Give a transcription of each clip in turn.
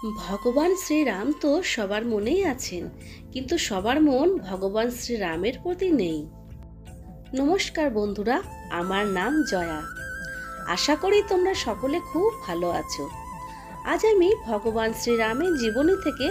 ভগবান শ্রীরাম তো সবার মনেই আছেন, কিন্তু সবার মন ভগবান শ্রীরামের প্রতি নেই। নমস্কার বন্ধুরা, আমার নাম জয়া। আশা করি তোমরা সকলে খুব ভালো আছো। আজ আমি ভগবান শ্রীরামের জীবনী থেকে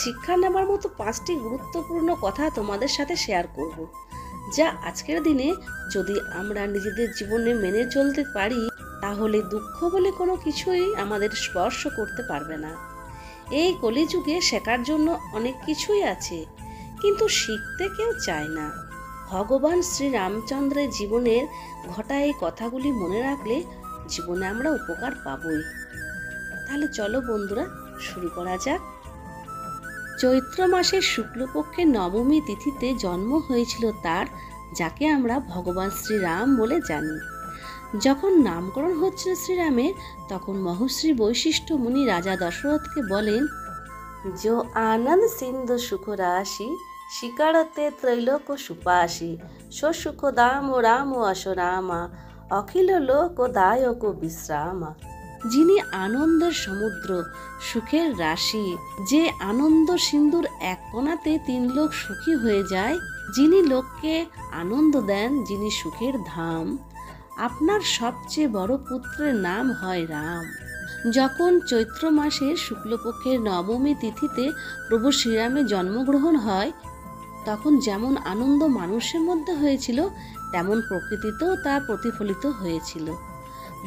শিক্ষা নেবার মতো 5টি গুরুত্বপূর্ণ কথা তোমাদের সাথে শেয়ার করব, যা আজকের দিনে যদি আমরা নিজেদের জীবনে মেনে চলতে পারি, তাহলে দুঃখ বলে কোনো কিছুই আমাদের স্পর্শ করতে পারবে না। এই কলিযুগে শেখার জন্য অনেক কিছুই আছে, কিন্তু শিখতে কেউ চায় না। ভগবান শ্রীরামচন্দ্রের জীবনের ঘটা এই কথাগুলি মনে রাখলে জীবনে আমরা উপকার পাবই। তাহলে চলো বন্ধুরা, শুরু করা যাক। চৈত্র মাসের শুক্লপক্ষের নবমী তিথিতে জন্ম হয়েছিল তার, যাকে আমরা ভগবান শ্রীরাম বলে জানি। যখন নামকরণ হচ্ছিল শ্রীরামের, তখন মহর্ষি বৈশিষ্ট্য মুনি রাজা দশরথকে বলেন, जो आनंद सिंधु सुख राशि शिकारते त्रैलोक सुपाशि सो सुख दाम राम अशरामा अखिल लोक दायक বিশ্রামা। যিনি আনন্দের সমুদ্র, সুখের রাশি, যে আনন্দ সিন্ধুর এক কোণাতে 3 লোক সুখী হয়ে যায়, যিনি লোককে আনন্দ দেন, যিনি সুখের ধাম, আপনার সবচেয়ে বড় পুত্রের নাম হয় রাম। যখন চৈত্র মাসের শুক্লপক্ষের নবমী তিথিতে প্রভু শ্রীরামের জন্মগ্রহণ হয়, তখন যেমন আনন্দ মানুষের মধ্যে হয়েছিল, তেমন প্রকৃতিতেও তা প্রতিফলিত হয়েছিল।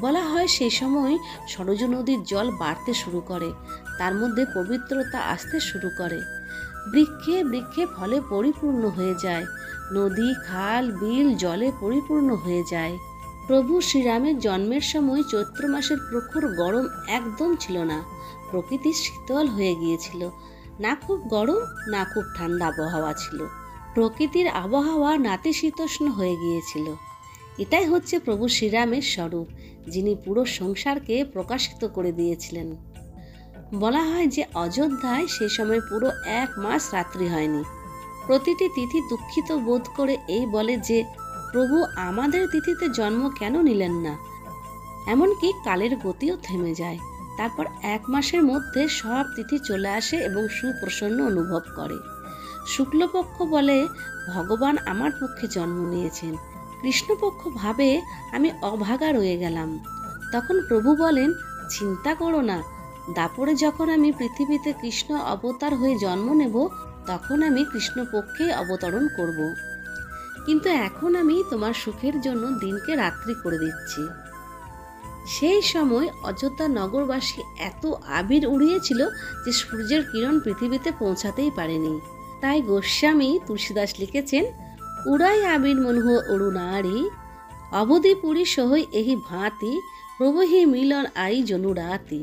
বলা হয় সেই সময় সরযূ নদীর জল বাড়তে শুরু করে, তার মধ্যে পবিত্রতা আসতে শুরু করে, বৃক্ষে বৃক্ষে ফলে পরিপূর্ণ হয়ে যায়, নদী খাল বিল জলে পরিপূর্ণ হয়ে যায়। প্রভু শ্রীরামের জন্মের সময় চৈত্র মাসের প্রখর গরম একদম ছিল না, প্রকৃতি শীতল হয়ে গিয়েছিল। না খুব গরম, না খুব ঠান্ডা আবহাওয়া ছিল। প্রকৃতির আবহাওয়া নাতিশীতোষ্ণ হয়ে গিয়েছিল। এটাই হচ্ছে প্রভু শ্রীরামের স্বরূপ, যিনি পুরো সংসারকে প্রকাশিত করে দিয়েছিলেন। বলা হয় যে অযোধ্যায় সে সময় পুরো 1 মাস রাত্রি হয়নি। প্রতিটি তিথি দুঃখিত বোধ করে এই বলে যে, প্রভু আমাদের তিথিতে জন্ম কেন নিলেন না। এমনকি কালের গতিও থেমে যায়। তারপর 1 মাসের মধ্যে সব তিথি চলে আসে এবং সুপ্রসন্ন অনুভব করে। শুক্লপক্ষ বলে, ভগবান আমার পক্ষে জন্ম নিয়েছেন। কৃষ্ণপক্ষ ভাবে, আমি অভাগা রয়ে গেলাম। তখন প্রভু বলেন, চিন্তা করো না, দাপরে যখন আমি পৃথিবীতে কৃষ্ণ অবতার হয়ে জন্ম নেব, তখন আমি কৃষ্ণপক্ষেই অবতরণ করব। কিন্তু এখন আমি তোমার সুখের জন্য দিনকে রাত্রি করে দিচ্ছি। সেই সময় অযোধ্যা নগরবাসী এত আবির উড়িয়েছিল যে সূর্যের কিরণ পৃথিবীতে পৌঁছাতেই পারেনি। তাই গোস্বামী তুলসীদাস লিখেছেন, উড়াই আবির মনুহ অরুণারি অবধি পুরী সহই এহি ভাঁতি প্রবহি মিলন আই জনুরাতি।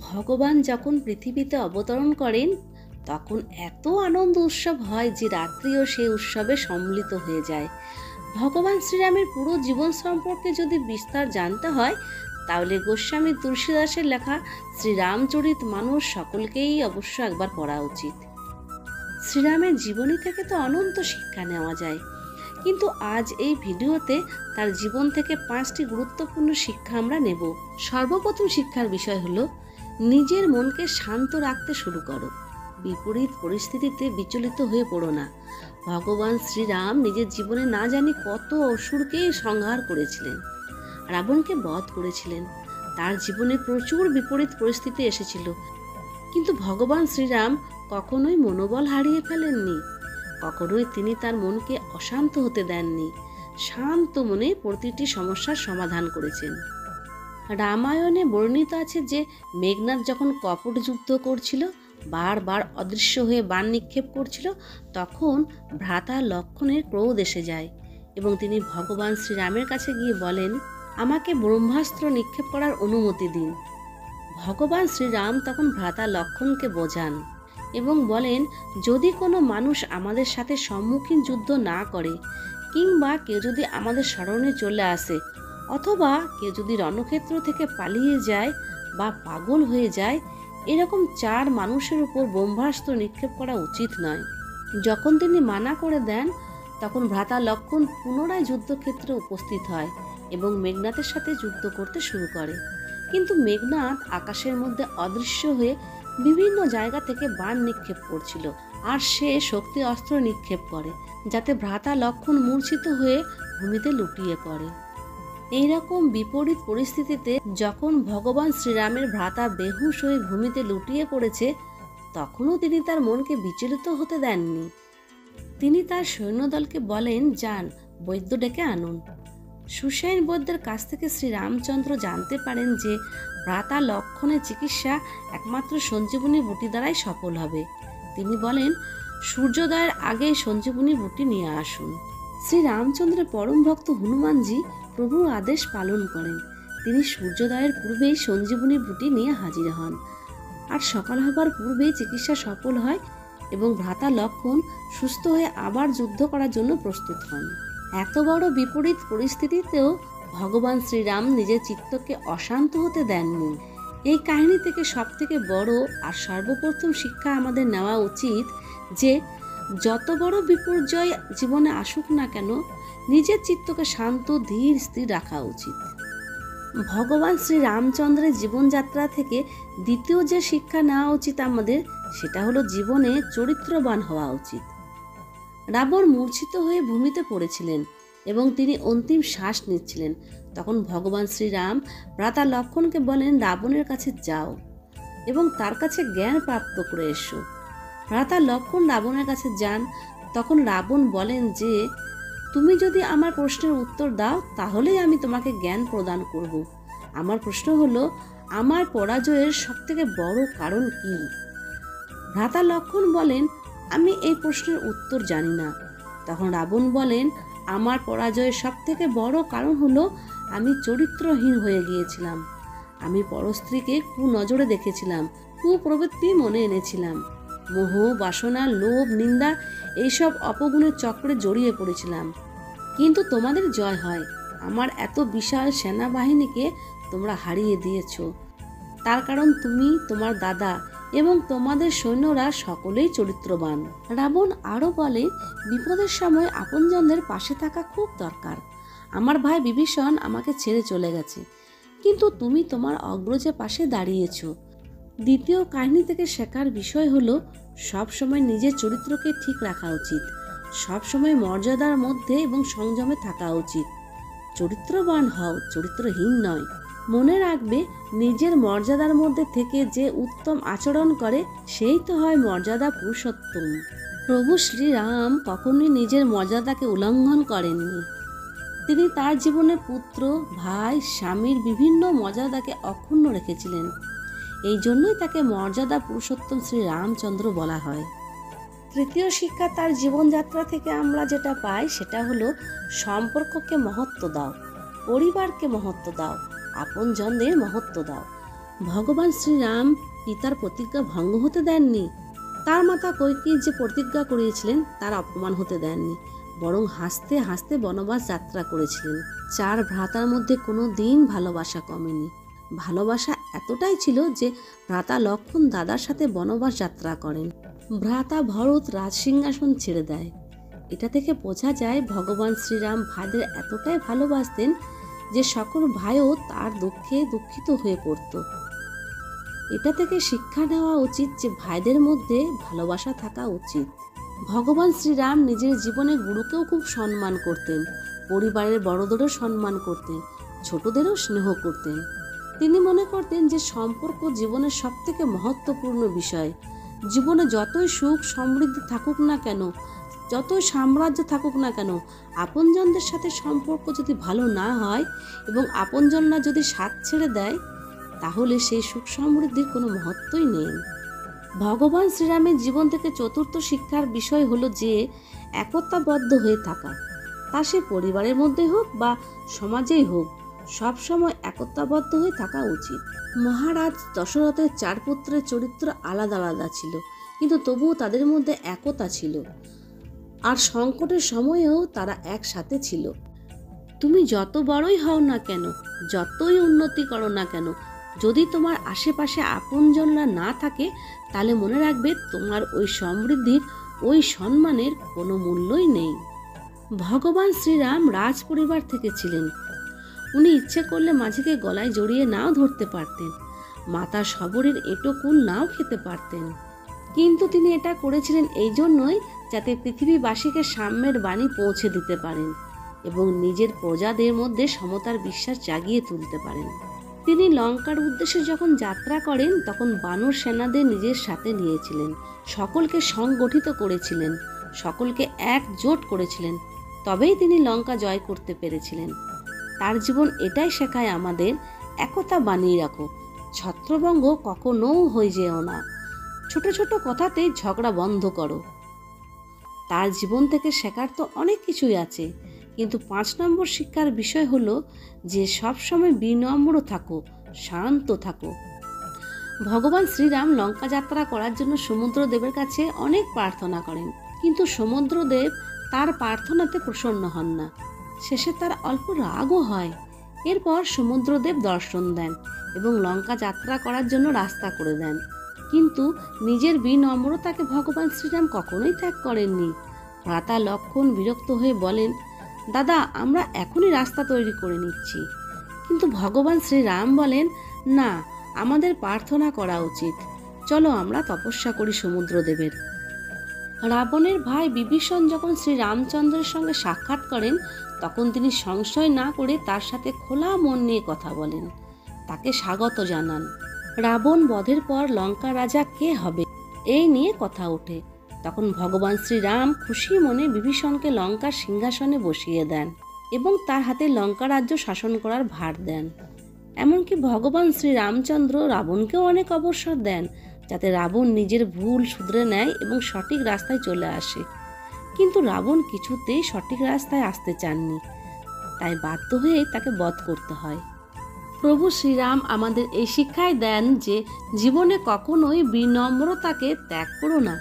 ভগবান যখন পৃথিবীতে অবতরণ করেন, তখন এত আনন্দ উৎসব হয় যে রাত্রিও সেই উৎসবে সম্মিলিত হয়ে যায়। ভগবান শ্রীরামের পুরো জীবন সম্পর্কে যদি বিস্তার জানতে হয়, তাহলে গোস্বামী তুলসীদাসের লেখা শ্রীরামচরিত মানুষ সকলকেই অবশ্য একবার পড়া উচিত। শ্রীরামের জীবনী থেকে তো অনন্ত শিক্ষা নেওয়া যায়, কিন্তু আজ এই ভিডিওতে তার জীবন থেকে 5টি গুরুত্বপূর্ণ শিক্ষা আমরা নেব। সর্বপ্রথম শিক্ষার বিষয় হলো, নিজের মনকে শান্ত রাখতে শুরু করো। বিপরীত পরিস্থিতিতে বিচলিত হয়ে পড়ো না। ভগবান শ্রীরাম নিজের জীবনে না জানি কত অসুরকে সংহার করেছিলেন, রাবণকে বধ করেছিলেন। তার জীবনে প্রচুর বিপরীত পরিস্থিতি এসেছিল, কিন্তু ভগবান শ্রীরাম কখনোই মনোবল হারিয়ে ফেলেননি। কখনোই তিনি তার মনকে অশান্ত হতে দেননি। শান্ত মনে প্রতিটি সমস্যার সমাধান করেছেন। রামায়ণে বর্ণিত আছে যে, মেঘনাদ যখন কপট যুদ্ধ করছিল, বারবার অদৃশ্য হয়ে বাণ নিক্ষেপ করছিল, তখন ভ্রাতা লক্ষ্মণের ক্রোধ এসে যায় এবং তিনি ভগবান শ্রীরামের কাছে গিয়ে বলেন, আমাকে ব্রহ্মাস্ত্র নিক্ষেপ করার অনুমতি দিন। ভগবান শ্রীরাম তখন ভ্রাতা লক্ষ্মণকে বোঝান এবং বলেন, যদি কোনো মানুষ আমাদের সাথে সম্মুখীন যুদ্ধ না করে, কিংবা কেউ যদি আমাদের শরণে চলে আসে, অথবা কেউ যদি রণক্ষেত্র থেকে পালিয়ে যায় বা পাগল হয়ে যায়, এরকম 4 মানুষের উপর ব্রহ্মাস্ত্র নিক্ষেপ করা উচিত নয়। যখন তিনি মানা করে দেন, তখন ভ্রাতা লক্ষ্মণ পুনরায় যুদ্ধক্ষেত্রে উপস্থিত হয় এবং মেঘনাথের সাথে যুদ্ধ করতে শুরু করে। কিন্তু মেঘনাথ আকাশের মধ্যে অদৃশ্য হয়ে বিভিন্ন জায়গা থেকে বাণ নিক্ষেপ করছিল, আর সে শক্তি অস্ত্র নিক্ষেপ করে যাতে ভ্রাতা লক্ষ্মণ মূর্ছিত হয়ে ভূমিতে লুটিয়ে পড়ে। এইরকম বিপরীত পরিস্থিতিতে যখন ভগবান শ্রীরামের ভ্রাতা বেহুশ হয়ে ভূমিতে লুটিয়ে পড়েছে, তখনও তিনি তার মনকে বিচলিত হতে দেননি। তিনি তার সৈন্যদলকে বলেন, যান, বৈদ্য ডেকে আনুন। সুসেন বৈদ্যের কাছ থেকে শ্রীরামচন্দ্র জানতে পারেন যে ভ্রাতা লক্ষ্মণের চিকিৎসা একমাত্র সঞ্জীবনী বুটি দ্বারাই সফল হবে। তিনি বলেন, সূর্যোদয়ের আগে সঞ্জীবনী বুটি নিয়ে আসুন। শ্রীরামচন্দ্রের পরম ভক্ত হনুমানজি প্রভুর আদেশ পালন করেন। তিনি সূর্যোদয়ের পূর্বেই সঞ্জীবনী বুটি নিয়ে হাজির হন, আর সকাল হবার পূর্বেই চিকিৎসা সফল হয় এবং ভ্রাতা লক্ষ্মণ সুস্থ হয়ে আবার যুদ্ধ করার জন্য প্রস্তুত হন। এত বড় বিপরীত পরিস্থিতিতেও ভগবান শ্রীরাম নিজের চিত্তকে অশান্ত হতে দেননি। এই কাহিনী থেকে সবথেকে বড় আর সর্বপ্রথম শিক্ষা আমাদের নেওয়া উচিত যে যত বড় বিপর্যয় জীবনে আসুক না কেন, নিজের চিত্তকে শান্ত, ধীর, স্থির রাখা উচিত। ভগবান শ্রী রামচন্দ্রের জীবনযাত্রা থেকে দ্বিতীয় যে শিক্ষা নেওয়া উচিত আমাদের, সেটা হলো জীবনে চরিত্রবান হওয়া উচিত। রাবণ মূর্ছিত হয়ে ভূমিতে পড়েছিলেন এবং তিনি অন্তিম শ্বাস নিচ্ছিলেন। তখন ভগবান শ্রীরাম ভ্রাতা লক্ষ্মণকে বলেন, রাবণের কাছে যাও এবং তার কাছে জ্ঞান প্রাপ্ত করে এসো। ভ্রাতা লক্ষ্মণ রাবণের কাছে যান। তখন রাবণ বলেন যে, তুমি যদি আমার প্রশ্নের উত্তর দাও তাহলেই আমি তোমাকে জ্ঞান প্রদান করব। আমার প্রশ্ন হলো, আমার পরাজয়ের সবথেকে বড় কারণ কি? ভ্রাতা লক্ষ্মণ বলেন, আমি এই প্রশ্নের উত্তর জানি না। তখন রাবণ বলেন, আমার পরাজয়ের সবথেকে বড় কারণ হলো আমি চরিত্রহীন হয়ে গিয়েছিলাম। আমি পরস্ত্রীকে কুনজরে দেখেছিলাম, কুপ্রবৃত্তি মনে এনেছিলাম, মোহ, বাসনা, লোভ, নিন্দা এইসব অপগুণের চক্রে জড়িয়ে পড়েছিলাম। কিন্তু তোমাদের জয় হয়। আমার এত বিশাল সেনাবাহিনীকে তোমরা হারিয়ে দিয়েছ। তার কারণ তুমি, তোমার দাদা এবং তোমাদের সৈন্যরা সকলেই চরিত্রবান। রাবণ আরও বলে, বিপদের সময় আপনজনদের পাশে থাকা খুব দরকার। আমার ভাই বিভীষণ আমাকে ছেড়ে চলে গেছে, কিন্তু তুমি তোমার অগ্রজের পাশে দাঁড়িয়েছ। দ্বিতীয় কাহিনী থেকে শেখার বিষয় হলো, সব সময় নিজের চরিত্রকে ঠিক রাখা উচিত। সব সময় মর্যাদার মধ্যে এবং সংযমে থাকা উচিত। চরিত্রবান হও, চরিত্রহীন নয়। মনে রাখবে, নিজের মর্যাদার মধ্যে থেকে যে উত্তম আচরণ করে সেই তো হয় মর্যাদা পুরুষোত্তম। প্রভু শ্রীরাম কখনোই নিজের মর্যাদাকে উল্লঙ্ঘন করেননি। তিনি তার জীবনে পুত্র, ভাই, স্বামীর বিভিন্ন মর্যাদাকে অক্ষুণ্ণ রেখেছিলেন। এই জন্যই তাকে মর্যাদা পুরুষোত্তম শ্রী রামচন্দ্র বলা হয়। তৃতীয় শিক্ষা তার জীবনযাত্রা থেকে আমরা যেটা পাই সেটা হলো, সম্পর্ককে মহত্ব দাও, পরিবারকে মহত্ব দাও, আপনজনদের মহত্ব দাও। ভগবান শ্রীরাম পিতার প্রতিজ্ঞা ভঙ্গ হতে দেননি। তার মাতা কইকেয়ী যে প্রতিজ্ঞা করিয়েছিলেন তার অপমান হতে দেননি, বরং হাসতে হাসতে বনবাস যাত্রা করেছিলেন। 4 ভ্রাতার মধ্যে কোনো দিন ভালোবাসা কমেনি। ভালোবাসা এতটাই ছিল যে ভ্রাতা লক্ষ্মণ দাদার সাথে বনবাস যাত্রা করেন। ভ্রাতা ভরত রাজসিংহাসন ছেড়ে দেয়। এটা থেকে বোঝা যায় ভগবান শ্রীরাম ভাইদের এতটাই ভালোবাসতেন যে সকল ভাইও তার দুঃখে দুঃখিত হয়ে পড়ত। এটা থেকে শিক্ষা নেওয়া উচিত যে ভাইদের মধ্যে ভালোবাসা থাকা উচিত। ভগবান শ্রীরাম নিজের জীবনে গুরুকেও খুব সম্মান করতেন, পরিবারের বড়দেরও সম্মান করতেন, ছোটদেরও স্নেহ করতেন। তিনি মনে করতেন যে সম্পর্ক জীবনের সবথেকে মহত্বপূর্ণ বিষয়। জীবনে যতই সুখ সমৃদ্ধি থাকুক না কেন, যতই সাম্রাজ্য থাকুক না কেন, আপনজনদের সাথে সম্পর্ক যদি ভালো না হয় এবং আপনজনরা যদি সাথ ছেড়ে দেয়, তাহলে সেই সুখ সমৃদ্ধির কোনো মহত্বই নেই। ভগবান শ্রীরামের জীবন থেকে চতুর্থ শিক্ষার বিষয় হলো যে একতাবদ্ধ হয়ে থাকা। তা সে পরিবারের মধ্যে হোক বা সমাজেই হোক, সবসময় একতাবদ্ধ হয়ে থাকা উচিত। মহারাজ দশরথের 4 পুত্রের চরিত্র আলাদা আলাদা ছিল, কিন্তু তবুও তাদের মধ্যে একতা ছিল, আর সংকটের সময়েও তারা একসাথে ছিল। তুমি যত বড়ই হও না কেন, যতই উন্নতি করো না কেন, যদি তোমার আশেপাশে আপনজনরা না থাকে, তাহলে মনে রাখবে তোমার ওই সমৃদ্ধির, ওই সম্মানের কোনো মূল্যই নেই। ভগবান শ্রীরাম রাজ পরিবার থেকে ছিলেন। উনি ইচ্ছে করলে মাঝিকে গলায় জড়িয়ে নাও ধরতে পারতেন, মাতা শবরীর এঁটো কুল নাও খেতে পারতেন, কিন্তু তিনি এটা করেছিলেন এই জন্যই যাতে পৃথিবীবাসীকে সাম্যের বাণী পৌঁছে দিতে পারেন এবং নিজের প্রজাদের মধ্যে সমতার বিশ্বাস জাগিয়ে তুলতে পারেন। তিনি লঙ্কার উদ্দেশ্যে যখন যাত্রা করেন তখন বানর সেনাদের নিজের সাথে নিয়েছিলেন, সকলকে সংগঠিত করেছিলেন, সকলকে একজোট করেছিলেন, তবেই তিনি লঙ্কা জয় করতে পেরেছিলেন। তার জীবন এটাই শেখায় আমাদের, একতা বানিয়ে রাখো, ছত্রভঙ্গ কখনো হয়ে যেও না, ছোট ছোট কথাতেই ঝগড়া বন্ধ করো। তার জীবন থেকে শেখার তো অনেক কিছুই আছে, কিন্তু 5 নম্বর শিক্ষার বিষয় হলো যে সবসময় বিনম্র থাকো, শান্ত থাকো। ভগবান শ্রীরাম লঙ্কা যাত্রা করার জন্য সমুদ্রদেবের কাছে অনেক প্রার্থনা করেন, কিন্তু সমুদ্রদেব তার প্রার্থনাতে প্রসন্ন হন না। শেষে তার অল্প রাগও হয়। এরপর সমুদ্রদেব দর্শন দেন এবং লঙ্কা যাত্রা করার জন্য রাস্তা করে দেন, কিন্তু নিজের বিনম্রতাকে ভগবান শ্রীরাম কখনোই ত্যাগ করেননি। ভ্রাতা লক্ষ্মণ বিরক্ত হয়ে বলেন, দাদা, আমরা এখনই রাস্তা তৈরি করে নিচ্ছি। কিন্তু ভগবান শ্রীরাম বলেন, না, আমাদের প্রার্থনা করা উচিত, চলো আমরা তপস্যা করি সমুদ্রদেবের। রাবণের ভাই বিভীষণ যখন শ্রী রামচন্দ্রের সঙ্গে সাক্ষাৎ করেন তখন তিনি সংশয় না করে তার সাথে খোলা মন নিয়ে কথা বলেন, তাকে স্বাগত জানান। রাবণ বধের পর লঙ্কা রাজা কে হবে এই নিয়ে কথা ওঠে। তখন ভগবান শ্রীরাম খুশি মনে বিভীষণকে লঙ্কার সিংহাসনে বসিয়ে দেন এবং তার হাতে লঙ্কা রাজ্য শাসন করার ভার দেন। এমনকি ভগবান শ্রী রামচন্দ্র রাবণকেও অনেক অবসর দেন, যাতে রাবণ নিজের ভুল শুধরে নেয় এবং সঠিক রাস্তায় চলে আসে। কিন্তু রাবণ কিছুতেই সঠিক রাস্তায় আসতে চাননি, তাই বাধ্য হয়ে তাকে বধ করতে হয়। প্রভু শ্রীরাম আমাদের এই শিক্ষায় দেন যে জীবনে কখনোই বিনম্রতাকে ত্যাগ করো না।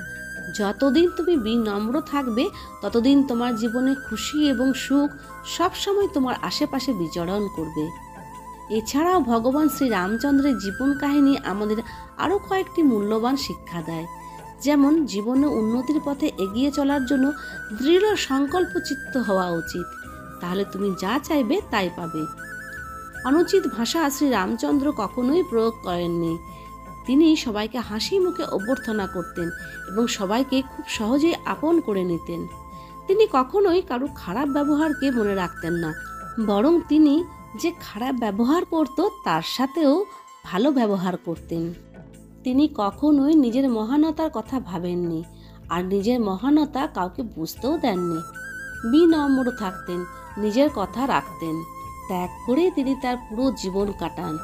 যতদিন তুমি বিনম্র থাকবে ততদিন তোমার জীবনে খুশি এবং সুখ সবসময় তোমার আশেপাশে বিচরণ করবে। এছাড়াও ভগবান শ্রী রামচন্দ্রের জীবন কাহিনী আমাদের আরও কয়েকটি মূল্যবান শিক্ষা দেয়, যেমন জীবনে উন্নতির পথে এগিয়ে চলার জন্য দৃঢ় সংকল্পচিত্ত হওয়া উচিত, তাহলে তুমি যা চাইবে তাই পাবে। অনুচিত ভাষা শ্রী রামচন্দ্র কখনোই প্রয়োগ করেননি। তিনি সবাইকে হাসি মুখে অভ্যর্থনা করতেন এবং সবাইকে খুব সহজেই আপন করে নিতেন। তিনি কখনোই কারো খারাপ ব্যবহারকে মনে রাখতেন না, বরং তিনি যে খারাপ ব্যবহার করত তার সাথেও ভালো ব্যবহার করতেন। তিনি কখনোই নিজের মহানতার কথা ভাবেননি আর নিজের মহানতা কাউকে বুঝতেও দেননি। বিনম্র থাকতেন, নিজের কথা রাখতেন, ত্যাগ করে তিনি তার পুরো জীবন কাটান।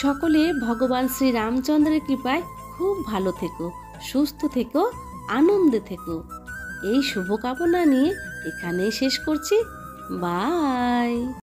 সকলে ভগবান শ্রী রামচন্দ্রের কৃপায় খুব ভালো থেকো, সুস্থ থেকো, আনন্দে থেকো। এই শুভকামনা নিয়ে এখানেই শেষ করছি। বাই।